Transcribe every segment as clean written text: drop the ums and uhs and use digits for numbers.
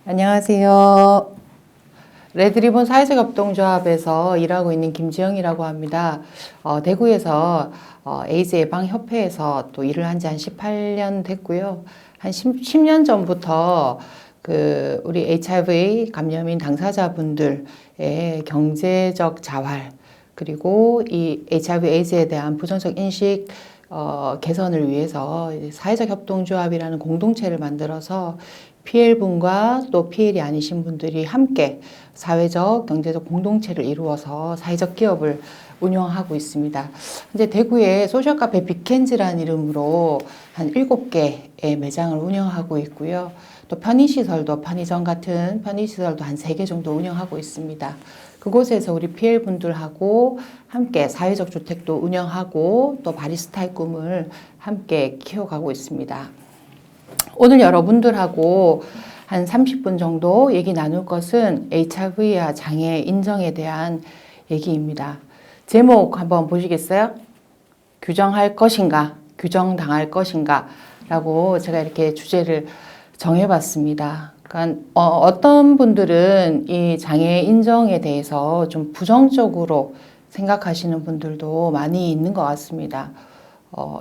안녕하세요. 레드리본 사회적 협동조합에서 일하고 있는 김지영이라고 합니다. 대구에서 에이즈 예방협회에서 또 일을 한 지 한 18년 됐고요. 한 10년 전부터 우리 HIV 감염인 당사자분들의 경제적 자활, 그리고 이 HIV 에이즈에 대한 부정적 인식 개선을 위해서 사회적 협동조합이라는 공동체를 만들어서 PL분과 또 PL이 아니신 분들이 함께 사회적, 경제적 공동체를 이루어서 사회적 기업을 운영하고 있습니다. 이제 대구에 소셜카페 빅캔즈라는 이름으로 한 7개의 매장을 운영하고 있고요. 또 편의시설도, 편의점 같은 편의시설도 한 3개 정도 운영하고 있습니다. 그곳에서 우리 PL분들하고 함께 사회적 주택도 운영하고 또 바리스타의 꿈을 함께 키워가고 있습니다. 오늘 여러분들하고 한 30분 정도 얘기 나눌 것은 HIV와 장애 인정에 대한 얘기입니다. 제목 한번 보시겠어요? 규정할 것인가, 규정당할 것인가 라고 제가 이렇게 주제를 정해봤습니다. 그러니까 어떤 분들은 이 장애 인정에 대해서 좀 부정적으로 생각하시는 분들도 많이 있는 것 같습니다.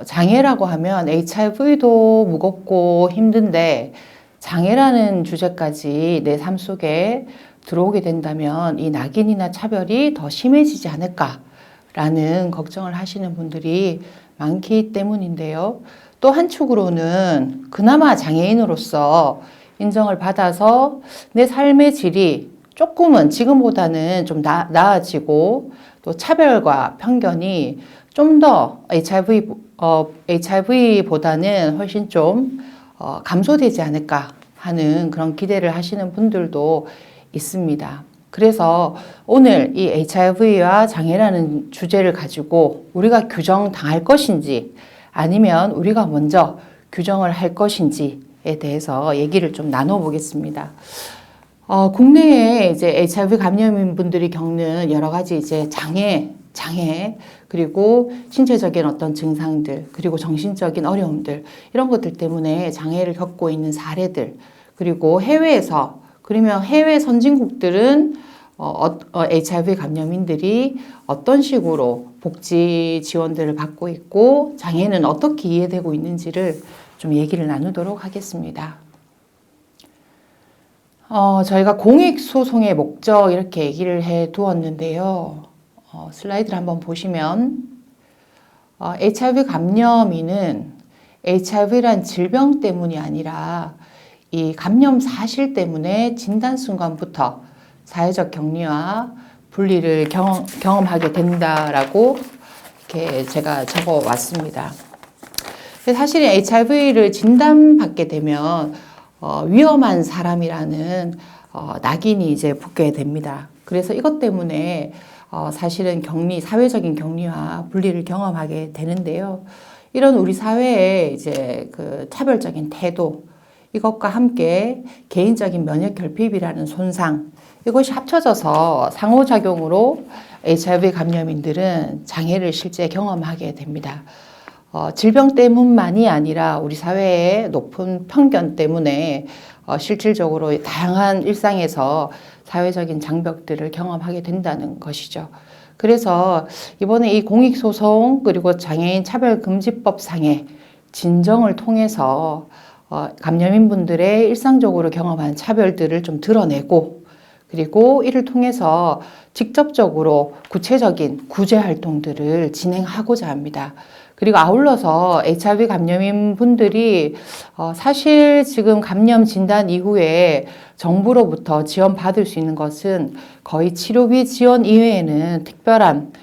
장애라고 하면 HIV도 무겁고 힘든데 장애라는 주제까지 내 삶 속에 들어오게 된다면 이 낙인이나 차별이 더 심해지지 않을까라는 걱정을 하시는 분들이 많기 때문인데요. 또 한축으로는 그나마 장애인으로서 인정을 받아서 내 삶의 질이 조금은 지금보다는 좀 나아지고 또 차별과 편견이 좀 더 HIV보다는 훨씬 좀 감소되지 않을까 하는 그런 기대를 하시는 분들도 있습니다. 그래서 오늘 이 HIV와 장애라는 주제를 가지고 우리가 규정당할 것인지 아니면 우리가 먼저 규정을 할 것인지에 대해서 얘기를 좀 나눠보겠습니다. 국내에 이제 HIV 감염인 분들이 겪는 여러 가지 이제 장애, 그리고 신체적인 어떤 증상들, 그리고 정신적인 어려움들, 이런 것들 때문에 장애를 겪고 있는 사례들, 그리고 해외에서, 그러면 해외 선진국들은 HIV 감염인들이 어떤 식으로 복지 지원들을 받고 있고, 장애는 어떻게 이해되고 있는지를 좀 얘기를 나누도록 하겠습니다. 저희가 공익소송의 목적 이렇게 얘기를 해 두었는데요. 슬라이드를 한번 보시면 HIV 감염인은 HIV란 질병 때문이 아니라 이 감염 사실 때문에 진단 순간부터 사회적 격리와 분리를 경험하게 된다라고 이렇게 제가 적어 왔습니다. 사실 HIV를 진단받게 되면 위험한 사람이라는 낙인이 이제 붙게 됩니다. 그래서 이것 때문에 사실은 사회적인 격리와 분리를 경험하게 되는데요. 이런 우리 사회의 이제 차별적인 태도, 이것과 함께 개인적인 면역 결핍이라는 손상, 이것이 합쳐져서 상호작용으로 HIV 감염인들은 장애를 실제 경험하게 됩니다. 질병 때문만이 아니라 우리 사회의 높은 편견 때문에 실질적으로 다양한 일상에서 사회적인 장벽들을 경험하게 된다는 것이죠. 그래서 이번에 이 공익소송 그리고 장애인 차별금지법상의 진정을 통해서 감염인분들의 일상적으로 경험한 차별들을 좀 드러내고, 그리고 이를 통해서 직접적으로 구체적인 구제 활동들을 진행하고자 합니다. 그리고 아울러서 HIV 감염인 분들이 사실 지금 감염 진단 이후에 정부로부터 지원받을 수 있는 것은 거의 치료비 지원 이외에는 특별한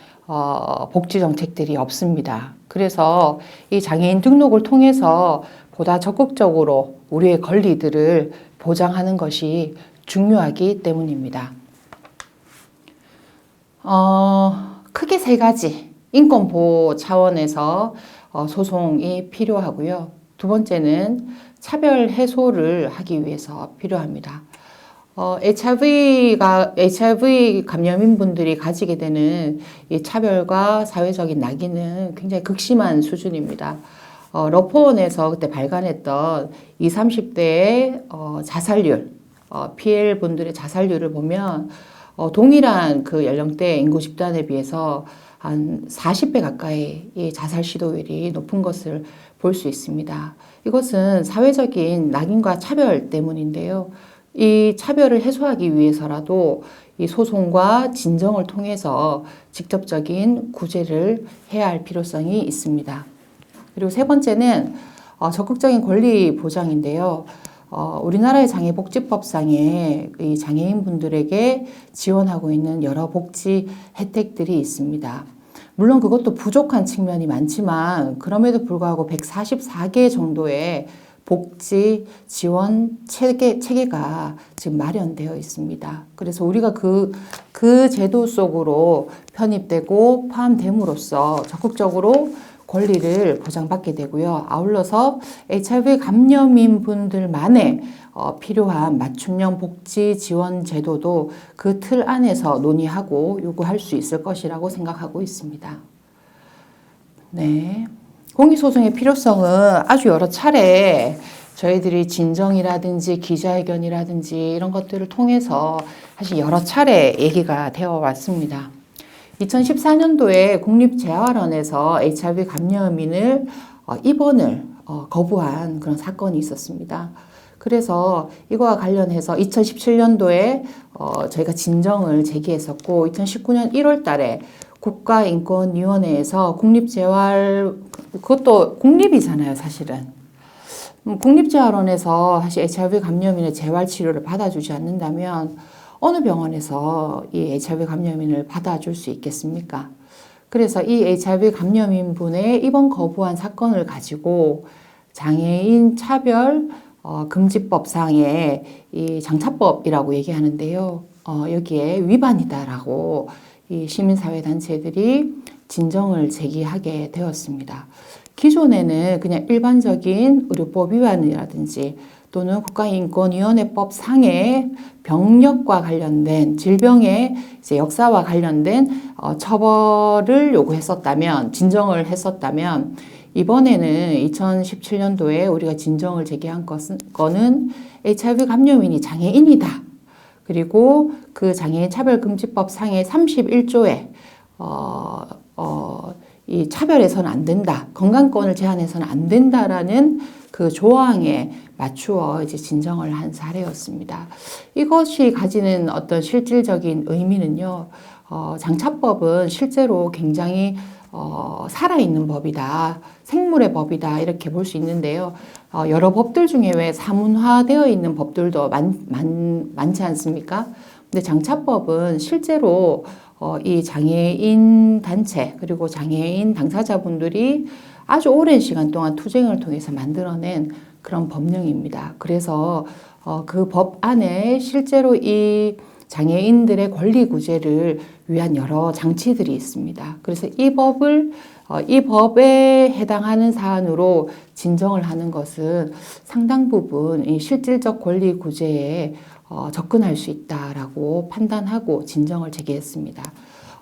복지 정책들이 없습니다. 그래서 이 장애인 등록을 통해서 보다 적극적으로 우리의 권리들을 보장하는 것이 중요하기 때문입니다. 크게 3가지 인권보호 차원에서 소송이 필요하고요. 두 번째는 차별 해소를 하기 위해서 필요합니다. HIV 감염인 분들이 가지게 되는 이 차별과 사회적인 낙인은 굉장히 극심한 수준입니다. 러포원에서 그때 발간했던 20, 30대의 자살률, PL 분들의 자살률을 보면 동일한 그 연령대 인구 집단에 비해서 한 40배 가까이 이 자살 시도율이 높은 것을 볼 수 있습니다. 이것은 사회적인 낙인과 차별 때문인데요. 이 차별을 해소하기 위해서라도 이 소송과 진정을 통해서 직접적인 구제를 해야 할 필요성이 있습니다. 그리고 세 번째는 적극적인 권리 보장인데요. 우리나라의 장애복지법상에 이 장애인분들에게 지원하고 있는 여러 복지 혜택들이 있습니다. 물론 그것도 부족한 측면이 많지만 그럼에도 불구하고 144개 정도의 복지 지원 체계가 지금 마련되어 있습니다. 그래서 우리가 그 제도 속으로 편입되고 포함됨으로써 적극적으로 권리를 보장받게 되고요. 아울러서 HIV 감염인 분들만의 필요한 맞춤형 복지 지원 제도도 그 틀 안에서 논의하고 요구할 수 있을 것이라고 생각하고 있습니다. 네. 공익소송의 필요성은 아주 여러 차례 저희들이 진정이라든지 기자회견이라든지 이런 것들을 통해서 사실 여러 차례 얘기가 되어 왔습니다. 2014년도에 국립재활원에서 HIV 감염인을 입원을 거부한 그런 사건이 있었습니다. 그래서 이거와 관련해서 2017년도에 저희가 진정을 제기했었고 2019년 1월 달에 국가인권위원회에서 그것도 국립이잖아요, 사실은. 국립재활원에서 사실 HIV 감염인의 재활치료를 받아주지 않는다면 어느 병원에서 이 HIV 감염인을 받아줄 수 있겠습니까? 그래서 이 HIV 감염인 분의 입원 거부한 사건을 가지고 장애인 차별 금지법상의 이 장차법이라고 얘기하는데요. 여기에 위반이다라고 이 시민사회단체들이 진정을 제기하게 되었습니다. 기존에는 그냥 일반적인 의료법 위반이라든지 또는 국가인권위원회법 상의 병력과 관련된 질병의 이제 역사와 관련된 처벌을 요구했었다면, 진정을 했었다면, 이번에는 2017년도에 우리가 진정을 제기한 거는 HIV 감염인이 장애인이다. 그리고 그 장애인 차별금지법 상의 31조에 이 차별해서는 안 된다. 건강권을 제한해서는 안 된다라는 그 조항에 맞추어 이제 진정을 한 사례였습니다. 이것이 가지는 어떤 실질적인 의미는요. 장차법은 실제로 굉장히 살아있는 법이다. 생물의 법이다. 이렇게 볼 수 있는데요. 여러 법들 중에 왜 사문화되어 있는 법들도 많지 않습니까? 근데 장차법은 실제로 이 장애인 단체 그리고 장애인 당사자분들이 아주 오랜 시간 동안 투쟁을 통해서 만들어낸 그런 법령입니다. 그래서 그 법 안에 실제로 이 장애인들의 권리 구제를 위한 여러 장치들이 있습니다. 그래서 이 법에 해당하는 사안으로 진정을 하는 것은 상당 부분 이 실질적 권리 구제에 접근할 수 있다라고 판단하고 진정을 제기했습니다.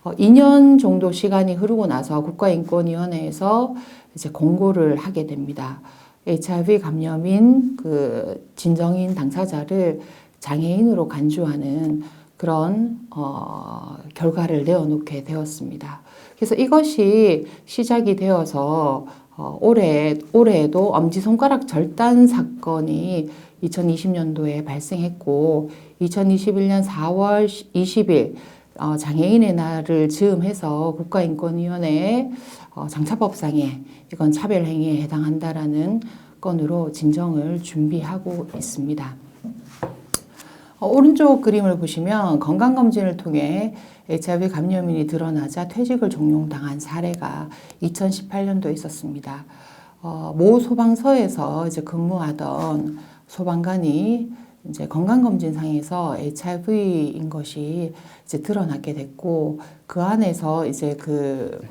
2년 정도 시간이 흐르고 나서 국가인권위원회에서 이제 공고를 하게 됩니다. HIV 감염인 그 진정인 당사자를 장애인으로 간주하는 그런 결과를 내어놓게 되었습니다. 그래서 이것이 시작이 되어서 올해에도 엄지손가락 절단 사건이 2020년도에 발생했고 2021년 4월 20일 장애인의 날을 즈음해서 국가인권위원회에 장차법상에 이건 차별행위에 해당한다라는 건으로 진정을 준비하고 있습니다. 오른쪽 그림을 보시면 건강검진을 통해 HIV 감염인이 드러나자 퇴직을 종용당한 사례가 2018년도에 있었습니다. 모 소방서에서 이제 근무하던 소방관이 이제 건강검진상에서 HIV인 것이 이제 드러나게 됐고, 그 안에서 이제 그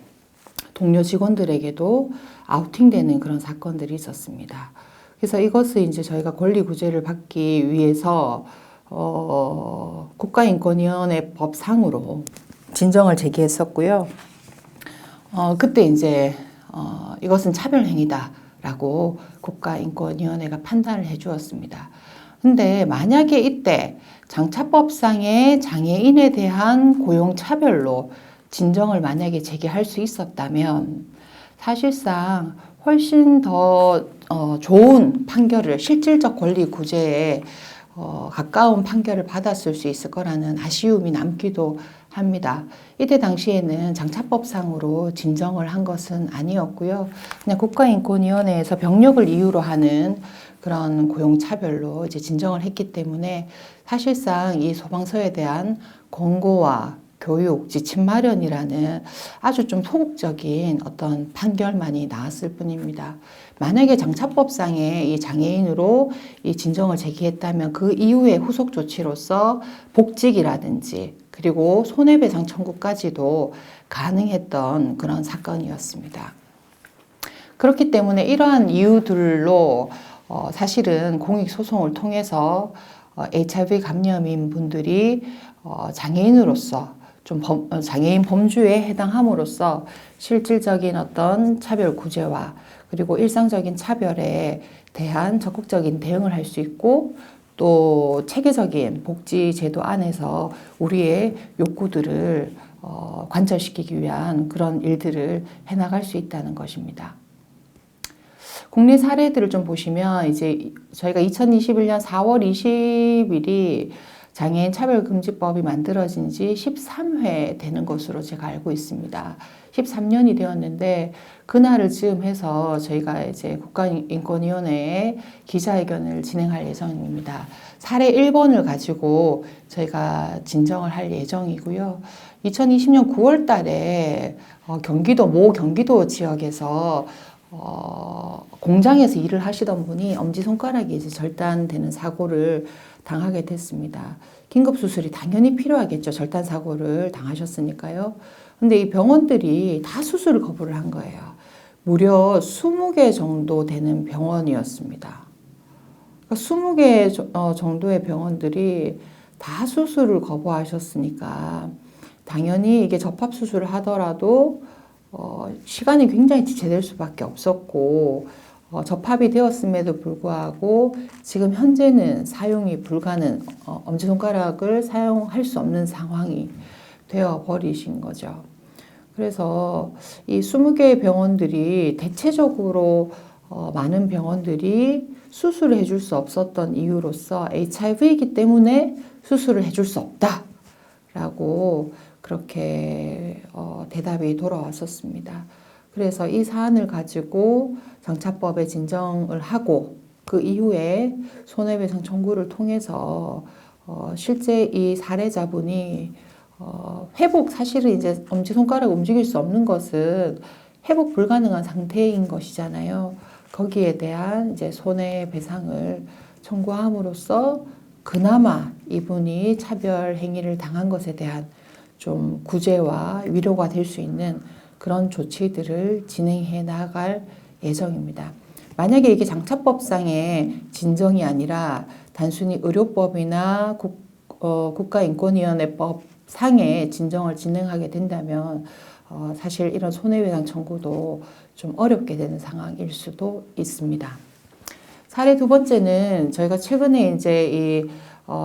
동료 직원들에게도 아우팅되는 그런 사건들이 있었습니다. 그래서 이것을 이제 저희가 권리 구제를 받기 위해서 국가인권위원회 법상으로 진정을 제기했었고요. 그때 이제 이것은 차별행위다라고 국가인권위원회가 판단을 해주었습니다. 근데 만약에 이때 장차법상의 장애인에 대한 고용차별로 진정을 만약에 제기할 수 있었다면 사실상 훨씬 더 좋은 판결을, 실질적 권리 구제에 가까운 판결을 받았을 수 있을 거라는 아쉬움이 남기도 합니다. 이때 당시에는 장차법상으로 진정을 한 것은 아니었고요. 그냥 국가인권위원회에서 병력을 이유로 하는 그런 고용차별로 이제 진정을 했기 때문에 사실상 이 소방서에 대한 권고와 교육, 지침 마련이라는 아주 좀 소극적인 어떤 판결만이 나왔을 뿐입니다. 만약에 장차법상의 이 장애인으로 이 진정을 제기했다면 그 이후의 후속 조치로서 복직이라든지 그리고 손해배상 청구까지도 가능했던 그런 사건이었습니다. 그렇기 때문에 이러한 이유들로 사실은 공익소송을 통해서 HIV 감염인 분들이 장애인으로서 좀 장애인 범주에 해당함으로써 실질적인 어떤 차별 구제와 그리고 일상적인 차별에 대한 적극적인 대응을 할 수 있고 또 체계적인 복지 제도 안에서 우리의 욕구들을 관철시키기 위한 그런 일들을 해나갈 수 있다는 것입니다. 국내 사례들을 좀 보시면 이제 저희가 2021년 4월 20일이 장애인 차별금지법이 만들어진 지 13회 되는 것으로 제가 알고 있습니다. 13년이 되었는데 그날을 즈음해서 저희가 이제 국가인권위원회에 기자회견을 진행할 예정입니다. 사례 1번을 가지고 저희가 진정을 할 예정이고요. 2020년 9월 달에 경기도 모 경기도 지역에서 공장에서 일을 하시던 분이 엄지손가락이 이제 절단되는 사고를 당하게 됐습니다. 긴급수술이 당연히 필요하겠죠. 절단사고를 당하셨으니까요. 근데 이 병원들이 다 수술을 거부를 한 거예요. 무려 20개 정도 되는 병원이었습니다. 그러니까 20개 정도의 병원들이 다 수술을 거부하셨으니까 당연히 이게 접합수술을 하더라도 시간이 굉장히 지체될 수밖에 없었고 접합이 되었음에도 불구하고 지금 현재는 사용이 불가능, 엄지손가락을 사용할 수 없는 상황이 되어버리신 거죠. 그래서 이 20개의 병원들이 대체적으로 많은 병원들이 수술을 해줄 수 없었던 이유로서 HIV이기 때문에 수술을 해줄 수 없다라고 그렇게 대답이 돌아왔었습니다. 그래서 이 사안을 가지고 장차법에 진정을 하고 그 이후에 손해배상 청구를 통해서 실제 이 사례자분이 회복, 사실은 이제 엄지손가락 움직일 수 없는 것은 회복 불가능한 상태인 것이잖아요. 거기에 대한 이제 손해배상을 청구함으로써 그나마 이분이 차별 행위를 당한 것에 대한 좀 구제와 위로가 될 수 있는 그런 조치들을 진행해 나갈 예정입니다. 만약에 이게 장차법상의 진정이 아니라 단순히 의료법이나 국가인권위원회법 상의 진정을 진행하게 된다면 사실 이런 손해배상 청구도 좀 어렵게 되는 상황일 수도 있습니다. 사례 두 번째는 저희가 최근에 이제 이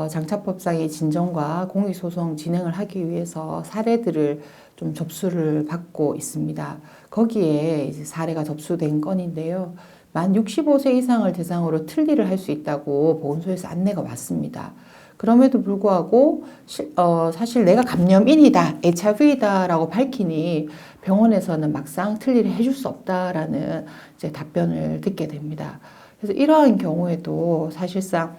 장차법상의 진정과 공익소송 진행을 하기 위해서 사례들을 좀 접수를 받고 있습니다. 거기에 이제 사례가 접수된 건인데요. 만 65세 이상을 대상으로 틀니를 할 수 있다고 보건소에서 안내가 왔습니다. 그럼에도 불구하고 사실 내가 감염인이다, HIV다라고 밝히니 병원에서는 막상 틀니를 해줄 수 없다라는 이제 답변을 듣게 됩니다. 그래서 이러한 경우에도 사실상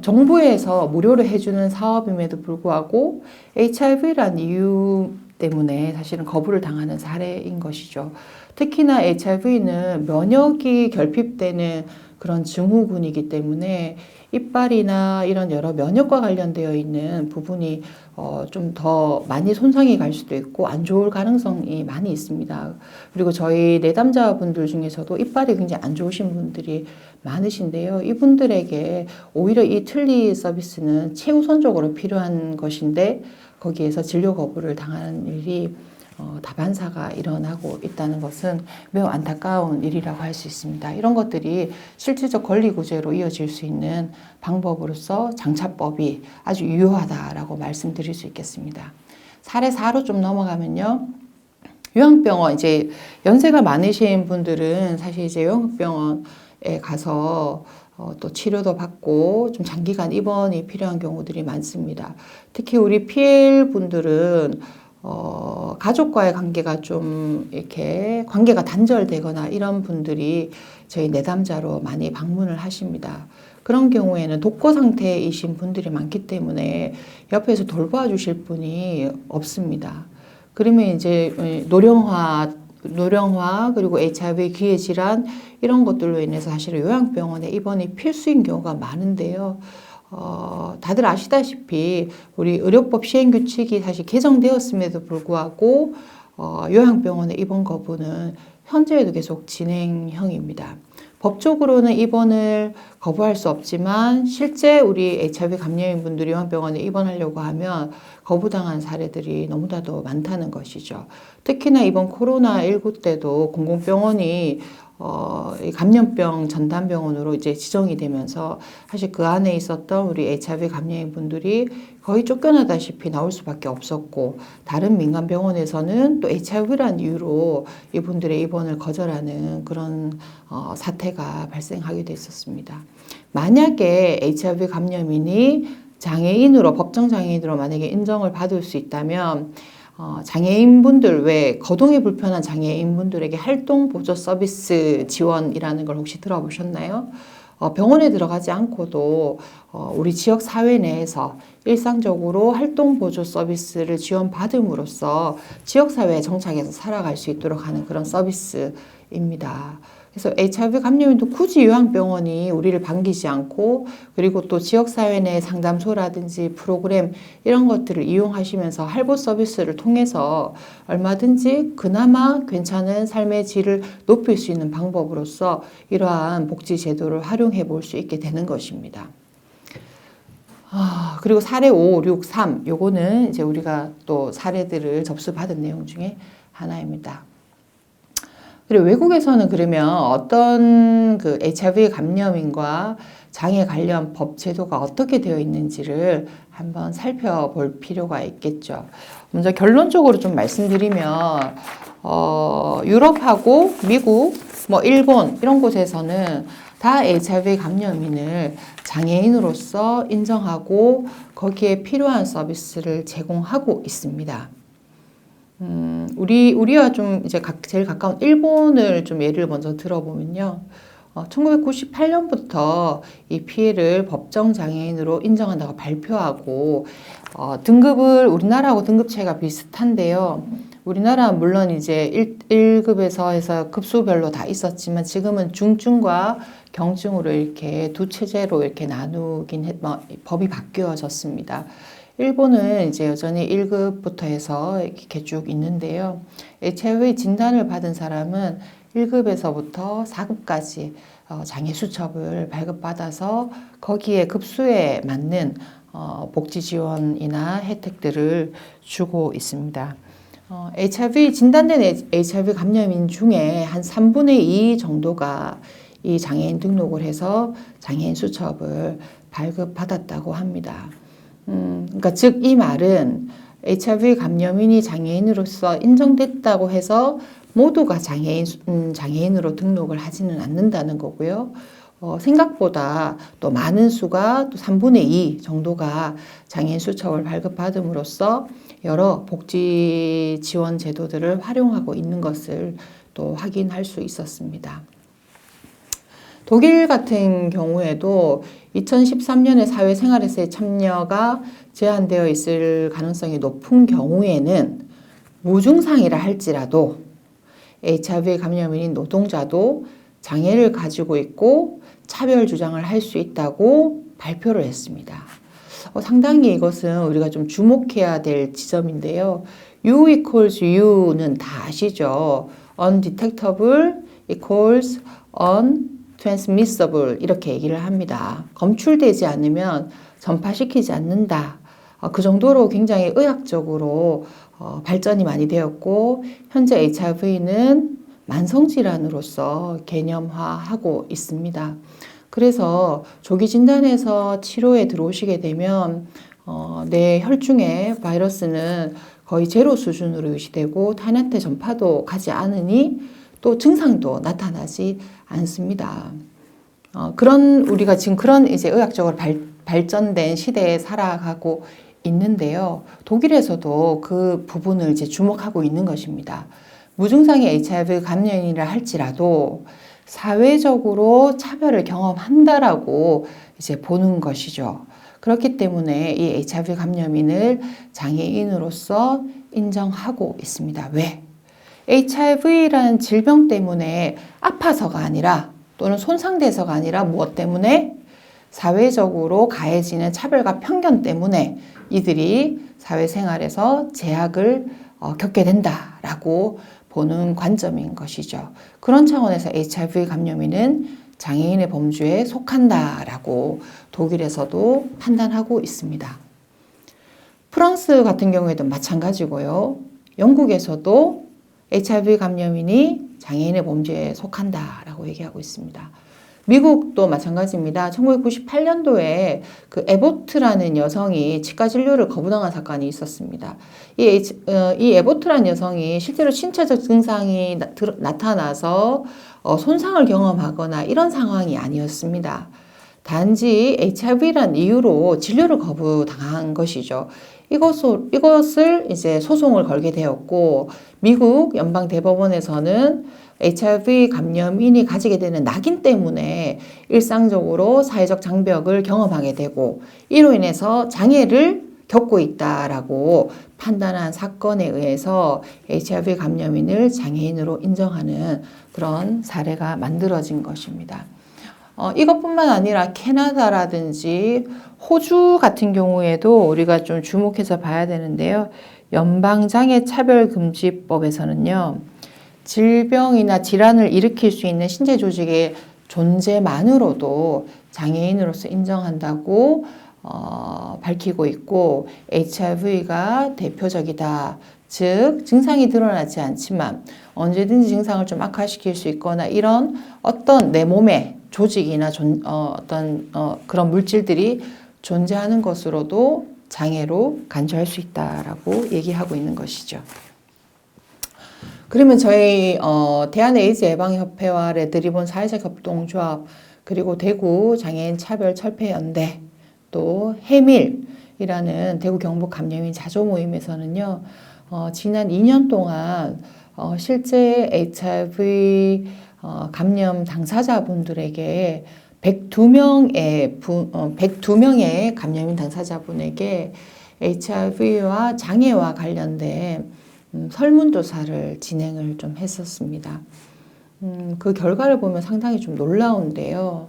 정부에서 무료로 해주는 사업임에도 불구하고 HIV란 이유 때문에 사실은 거부를 당하는 사례인 것이죠. 특히나 HIV는 면역이 결핍되는 그런 증후군이기 때문에 이빨이나 이런 여러 면역과 관련되어 있는 부분이 좀 더 많이 손상이 갈 수도 있고 안 좋을 가능성이 많이 있습니다. 그리고 저희 내담자분들 중에서도 이빨이 굉장히 안 좋으신 분들이 많으신데요. 이분들에게 오히려 이 틀니 서비스는 최우선적으로 필요한 것인데 거기에서 진료 거부를 당하는 일이 다반사가 일어나고 있다는 것은 매우 안타까운 일이라고 할 수 있습니다. 이런 것들이 실질적 권리구제로 이어질 수 있는 방법으로서 장차법이 아주 유효하다라고 말씀드릴 수 있겠습니다. 사례 4로 좀 넘어가면요. 요양병원, 이제 연세가 많으신 분들은 사실 이제 요양병원에 가서 또 치료도 받고 좀 장기간 입원이 필요한 경우들이 많습니다. 특히 우리 PL 분들은 가족과의 관계가 좀 이렇게 관계가 단절되거나 이런 분들이 저희 내담자로 많이 방문을 하십니다. 그런 경우에는 독거 상태이신 분들이 많기 때문에 옆에서 돌봐 주실 분이 없습니다. 그러면 이제 노령화 그리고 HIV 기회 질환 이런 것들로 인해서 사실 요양병원에 입원이 필수인 경우가 많은데요. 다들 아시다시피 우리 의료법 시행규칙이 사실 개정되었음에도 불구하고 요양병원의 입원 거부는 현재에도 계속 진행형입니다. 법적으로는 입원을 거부할 수 없지만 실제 우리 HIV 감염인 분들이 요양병원에 입원하려고 하면 거부당한 사례들이 너무나도 많다는 것이죠. 특히나 이번 코로나19 때도 공공병원이 감염병 전담병원으로 이제 지정이 되면서 사실 그 안에 있었던 우리 HIV 감염인 분들이 거의 쫓겨나다시피 나올 수밖에 없었고, 다른 민간 병원에서는 또 HIV라는 이유로 이분들의 입원을 거절하는 그런 사태가 발생하게 됐었습니다. 만약에 HIV 감염인이 장애인으로, 법정 장애인으로 만약에 인정을 받을 수 있다면 장애인분들 외 거동이 불편한 장애인분들에게 활동 보조 서비스 지원이라는 걸 혹시 들어보셨나요? 병원에 들어가지 않고도 우리 지역 사회 내에서 일상적으로 활동 보조 서비스를 지원받음으로써 지역 사회에 정착해서 살아갈 수 있도록 하는 그런 서비스입니다. 그래서 HIV 감염인도 굳이 요양병원이 우리를 반기지 않고, 그리고 또 지역사회 내 상담소라든지 프로그램 이런 것들을 이용하시면서 할보 서비스를 통해서 얼마든지 그나마 괜찮은 삶의 질을 높일 수 있는 방법으로서 이러한 복지 제도를 활용해 볼 수 있게 되는 것입니다. 그리고 사례 5, 6, 3 요거는 이제 우리가 또 사례들을 접수받은 내용 중에 하나입니다. 그리고 외국에서는 그러면 어떤 그 HIV 감염인과 장애 관련 법 제도가 어떻게 되어 있는지를 한번 살펴볼 필요가 있겠죠. 먼저 결론적으로 좀 말씀드리면 유럽하고 미국, 일본 이런 곳에서는 다 HIV 감염인을 장애인으로서 인정하고 거기에 필요한 서비스를 제공하고 있습니다. 우리와 좀 이제 제일 가까운 일본을 좀 예를 먼저 들어보면요. 1998년부터 이 피해를 법정 장애인으로 인정한다고 발표하고, 등급을 우리나라하고 등급체가 비슷한데요. 우리나라는 물론 이제 1급에서 해서 급수별로 다 있었지만 지금은 중증과 경증으로 이렇게 두 체제로 이렇게 나누긴 법이 바뀌어졌습니다. 일본은 이제 여전히 1급부터 해서 이렇게 쭉 있는데요. HIV 진단을 받은 사람은 1급에서부터 4급까지 장애 수첩을 발급받아서 거기에 급수에 맞는 복지 지원이나 혜택들을 주고 있습니다. HIV 진단된 HIV 감염인 중에 한 3분의 2 정도가 이 장애인 등록을 해서 장애인 수첩을 발급받았다고 합니다. 그러니까 즉 이 말은 HIV 감염인이 장애인으로서 인정됐다고 해서 모두가 장애인으로 등록을 하지는 않는다는 거고요. 생각보다 또 많은 수가 또 3분의 2 정도가 장애인 수첩을 발급받음으로써 여러 복지 지원 제도들을 활용하고 있는 것을 또 확인할 수 있었습니다. 독일 같은 경우에도 2013년에 사회생활에서의 참여가 제한되어 있을 가능성이 높은 경우에는 무증상이라 할지라도 HIV 감염인인 노동자도 장애를 가지고 있고 차별 주장을 할 수 있다고 발표를 했습니다. 상당히 이것은 우리가 좀 주목해야 될 지점인데요. U equals U는 다 아시죠? undetectable equals untransmissible 이렇게 얘기를 합니다. 검출되지 않으면 전파시키지 않는다. 그 정도로 굉장히 의학적으로 발전이 많이 되었고 현재 HIV는 만성질환으로서 개념화하고 있습니다. 그래서 조기 진단에서 치료에 들어오시게 되면 내 혈중의 바이러스는 거의 제로 수준으로 유지되고 타인한테 전파도 가지 않으니 또 증상도 나타나지 않습니다. 우리가 지금 그런 이제 의학적으로 발전된 시대에 살아가고 있는데요. 독일에서도 그 부분을 이제 주목하고 있는 것입니다. 무증상의 HIV 감염이라 할지라도 사회적으로 차별을 경험한다라고 이제 보는 것이죠. 그렇기 때문에 이 HIV 감염인을 장애인으로서 인정하고 있습니다. 왜? HIV라는 질병 때문에 아파서가 아니라 또는 손상돼서가 아니라 무엇 때문에? 사회적으로 가해지는 차별과 편견 때문에 이들이 사회생활에서 제약을 겪게 된다라고 보는 관점인 것이죠. 그런 차원에서 HIV 감염인은 장애인의 범주에 속한다라고 독일에서도 판단하고 있습니다. 프랑스 같은 경우에도 마찬가지고요. 영국에서도 HIV 감염인이 장애인의 범주에 속한다라고 얘기하고 있습니다. 미국도 마찬가지입니다. 1998년도에 그 에보트라는 여성이 치과 진료를 거부당한 사건이 있었습니다. 이 에보트라는 여성이 실제로 신체적 증상이 나타나서 손상을 경험하거나 이런 상황이 아니었습니다. 단지 HIV라는 이유로 진료를 거부당한 것이죠. 이것을 이제 소송을 걸게 되었고, 미국 연방대법원에서는 HIV 감염인이 가지게 되는 낙인 때문에 일상적으로 사회적 장벽을 경험하게 되고, 이로 인해서 장애를 겪고 있다라고 판단한 사건에 의해서 HIV 감염인을 장애인으로 인정하는 그런 사례가 만들어진 것입니다. 이것뿐만 아니라 캐나다라든지 호주 같은 경우에도 우리가 좀 주목해서 봐야 되는데요. 연방장애차별금지법에서는요. 질병이나 질환을 일으킬 수 있는 신체 조직의 존재만으로도 장애인으로서 인정한다고 밝히고 있고 HIV가 대표적이다. 즉 증상이 드러나지 않지만 언제든지 증상을 좀 악화시킬 수 있거나 이런 어떤 내 몸에 조직이나 그런 물질들이 존재하는 것으로도 장애로 간주할 수 있다라고 얘기하고 있는 것이죠. 그러면 저희 대한에이즈 예방협회와 레드리본 사회적 협동조합 그리고 대구 장애인 차별 철폐연대 또 해밀이라는 대구 경북 감염인 자조 모임에서는요. 지난 2년 동안 실제 HIV 감염 당사자분들에게 102명의 감염인 당사자분에게 HIV와 장애와 관련된 설문조사를 진행을 좀 했었습니다. 그 결과를 보면 상당히 좀 놀라운데요.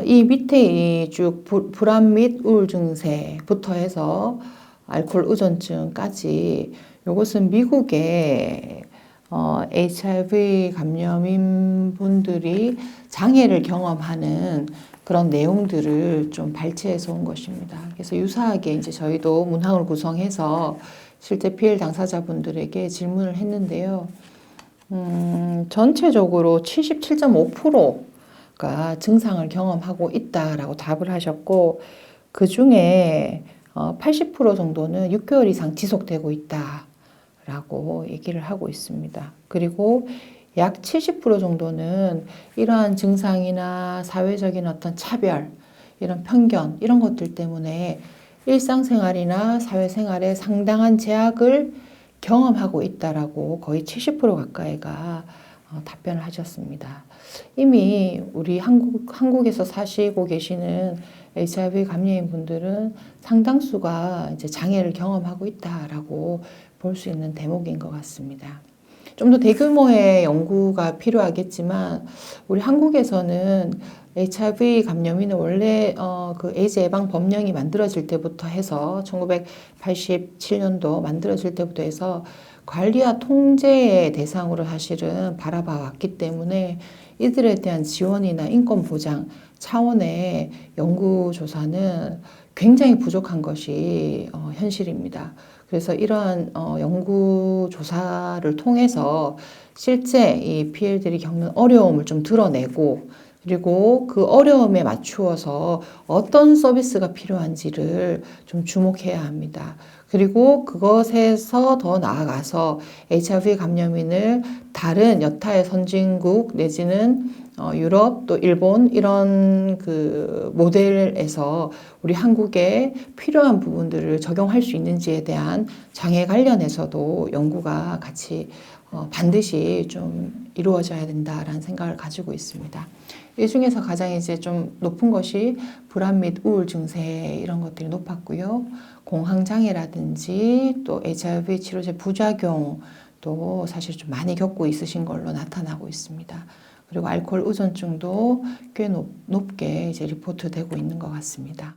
이 밑에 쭉 불안 및 우울 증세부터 해서 알코올 의존증까지 이것은 미국의 HIV 감염인 분들이 장애를 경험하는 그런 내용들을 좀 발췌해서 온 것입니다. 그래서 유사하게 이제 저희도 문항을 구성해서 실제 피해 당사자분들에게 질문을 했는데요. 전체적으로 77.5%가 증상을 경험하고 있다라고 답을 하셨고, 그 중에 80% 정도는 6개월 이상 지속되고 있다라고 얘기를 하고 있습니다. 그리고 약 70% 정도는 이러한 증상이나 사회적인 어떤 차별, 이런 편견, 이런 것들 때문에 일상생활이나 사회생활에 상당한 제약을 경험하고 있다라고 거의 70% 가까이가 답변을 하셨습니다. 이미 우리 한국에서 사시고 계시는 HIV 감염인 분들은 상당수가 이제 장애를 경험하고 있다라고 볼 수 있는 대목인 것 같습니다. 좀 더 대규모의 연구가 필요하겠지만 우리 한국에서는 HIV 감염인은 원래 그 에이즈 예방 법령이 만들어질 때부터 해서 1987년도 만들어질 때부터 해서 관리와 통제의 대상으로 사실은 바라봐 왔기 때문에 이들에 대한 지원이나 인권 보장 차원의 연구조사는 굉장히 부족한 것이 현실입니다. 그래서 이러한 연구 조사를 통해서 실제 이 PL들이 겪는 어려움을 좀 드러내고 그리고 그 어려움에 맞추어서 어떤 서비스가 필요한지를 좀 주목해야 합니다. 그리고 그것에서 더 나아가서 HIV 감염인을 다른 여타의 선진국 내지는 유럽 또 일본 이런 그 모델에서 우리 한국에 필요한 부분들을 적용할 수 있는지에 대한 장애 관련해서도 연구가 같이 반드시 좀 이루어져야 된다라는 생각을 가지고 있습니다. 이 중에서 가장 이제 좀 높은 것이 불안 및 우울 증세 이런 것들이 높았고요. 공황장애라든지 또 HIV 치료제 부작용도 사실 좀 많이 겪고 있으신 걸로 나타나고 있습니다. 그리고 알코올 의존증도 꽤 높게 이제 리포트되고 있는 것 같습니다.